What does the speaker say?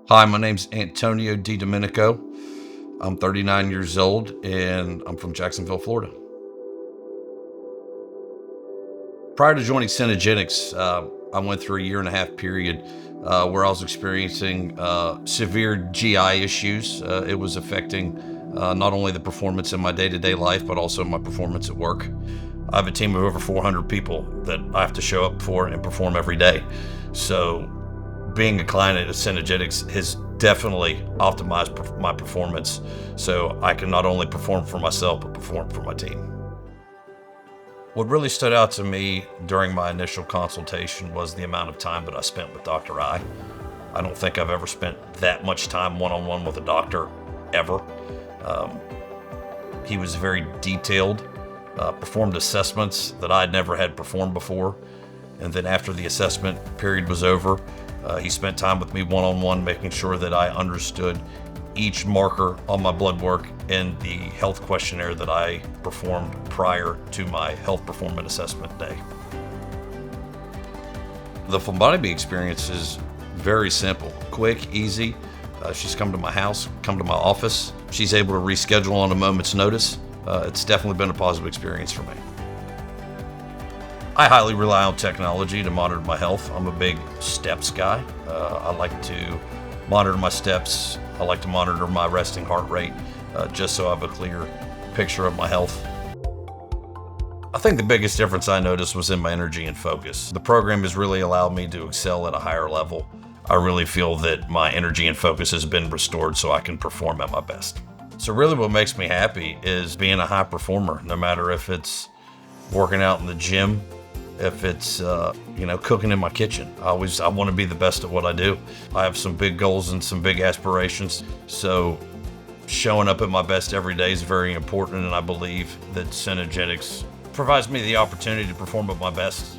Hi, my name's Antonio Domenico. I'm 39 years old and I'm from Jacksonville, Florida. Prior to joining Cenegenics, I went through a year and a half period where I was experiencing severe GI issues. It was affecting not only the performance in my day-to-day life, but also my performance at work. I have a team of over 400 people that I have to show up for and perform every day. So being a client at Cenegenics has definitely optimized my performance, so I can not only perform for myself, but perform for my team. What really stood out to me during my initial consultation was the amount of time that I spent with Dr. I. I don't think I've ever spent that much time one-on-one with a doctor, ever. Um, he was very detailed, performed assessments that I'd never had performed before. And then after the assessment period was over, he spent time with me one-on-one, making sure that I understood each marker on my blood work and the health questionnaire that I performed prior to my health performance assessment day. The phlebotomy experience is very simple, quick, easy. She's come to my house, come to my office. She's able to reschedule on a moment's notice. It's definitely been a positive experience for me. I highly rely on technology to monitor my health. I'm a big steps guy. I like to monitor my steps. I like to monitor my resting heart rate, just so I have a clear picture of my health. I think the biggest difference I noticed was in my energy and focus. The program has really allowed me to excel at a higher level. I really feel that my energy and focus has been restored so I can perform at my best. So really what makes me happy is being a high performer, no matter if it's working out in the gym, if it's cooking in my kitchen. I want to be the best at what I do. I have some big goals and some big aspirations, so showing up at my best every day is very important, and I believe that Cenegenics provides me the opportunity to perform at my best.